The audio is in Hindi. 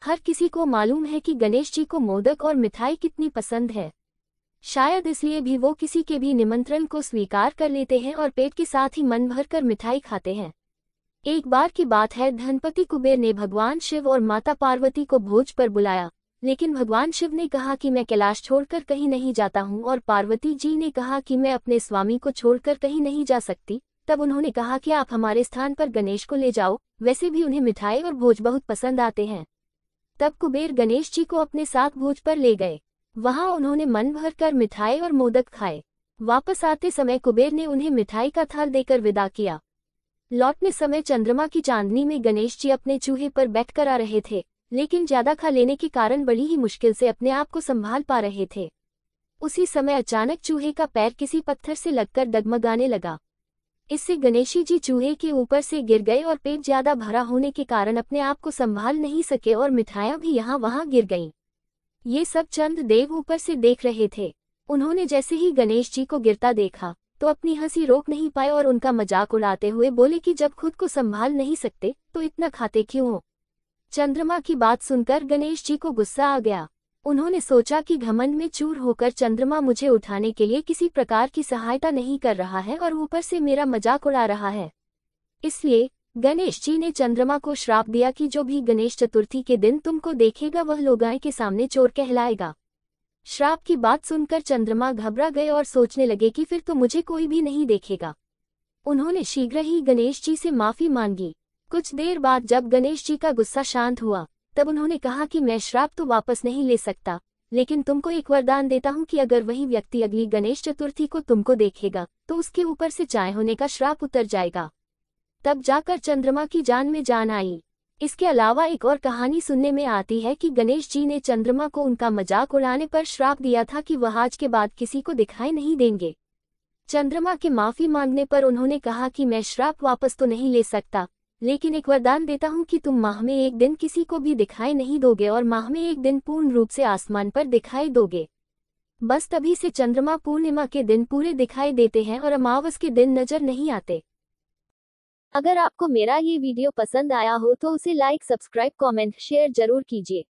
हर किसी को मालूम है कि गणेश जी को मोदक और मिठाई कितनी पसंद है। शायद इसलिए भी वो किसी के भी निमंत्रण को स्वीकार कर लेते हैं और पेट के साथ ही मन भरकर मिठाई खाते हैं। एक बार की बात है, धनपति कुबेर ने भगवान शिव और माता पार्वती को भोज पर बुलाया, लेकिन भगवान शिव ने कहा कि मैं कैलाश छोड़कर कहीं नहीं जाता हूँ और पार्वती जी ने कहा कि मैं अपने स्वामी को छोड़कर कहीं नहीं जा सकती। तब उन्होंने कहा कि आप हमारे स्थान पर गणेश को ले जाओ, वैसे भी उन्हें मिठाई और भोज बहुत पसंद आते हैं। तब कुबेर गणेश जी को अपने साथ भोज पर ले गए। वहां उन्होंने मन भरकर मिठाई और मोदक खाए। वापस आते समय कुबेर ने उन्हें मिठाई का थाल देकर विदा किया। लौटने समय चंद्रमा की चांदनी में गणेश जी अपने चूहे पर बैठकर आ रहे थे, लेकिन ज्यादा खा लेने के कारण बड़ी ही मुश्किल से अपने आप को संभाल पा रहे थे। उसी समय अचानक चूहे का पैर किसी पत्थर से लगकर डगमगाने लगा। इससे गणेशी जी चूहे के ऊपर से गिर गए और पेट ज्यादा भरा होने के कारण अपने आप को संभाल नहीं सके और मिठाइयां भी यहाँ वहां गिर गईं। ये सब चंद देव ऊपर से देख रहे थे। उन्होंने जैसे ही गणेश जी को गिरता देखा तो अपनी हंसी रोक नहीं पाए और उनका मजाक उड़ाते हुए बोले कि जब खुद को संभाल नहीं सकते तो इतना खाते क्यों हो। चंद्रमा की बात सुनकर गणेश जी को गुस्सा आ गया। उन्होंने सोचा कि घमंड में चूर होकर चंद्रमा मुझे उठाने के लिए किसी प्रकार की सहायता नहीं कर रहा है और ऊपर से मेरा मजाक उड़ा रहा है। इसलिए गणेश जी ने चंद्रमा को श्राप दिया कि जो भी गणेश चतुर्थी के दिन तुमको देखेगा वह लोगाय के सामने चोर कहलाएगा। श्राप की बात सुनकर चंद्रमा घबरा गए और सोचने लगे कि फिर तो मुझे कोई भी नहीं देखेगा। उन्होंने शीघ्र ही गणेश जी से माफी मांगी। कुछ देर बाद जब गणेश जी का गुस्सा शांत हुआ तब उन्होंने कहा कि मैं श्राप तो वापस नहीं ले सकता, लेकिन तुमको एक वरदान देता हूँ कि अगर वही व्यक्ति अगली गणेश चतुर्थी को तुमको देखेगा तो उसके ऊपर से चाय होने का श्राप उतर जाएगा। तब जाकर चंद्रमा की जान में जान आई। इसके अलावा एक और कहानी सुनने में आती है कि गणेश जी ने चंद्रमा को उनका मजाक उड़ाने पर श्राप दिया था कि वह आज के बाद किसी को दिखाई नहीं देंगे। चंद्रमा के माफी मांगने पर उन्होंने कहा कि मैं श्राप वापस तो नहीं ले सकता, लेकिन एक वरदान देता हूँ कि तुम माह में एक दिन किसी को भी दिखाई नहीं दोगे और माह में एक दिन पूर्ण रूप से आसमान पर दिखाई दोगे। बस तभी से चंद्रमा पूर्णिमा के दिन पूरे दिखाई देते हैं और अमावस के दिन नजर नहीं आते। अगर आपको मेरा ये वीडियो पसंद आया हो तो उसे लाइक, सब्सक्राइब, कमेंट, शेयर जरूर कीजिए।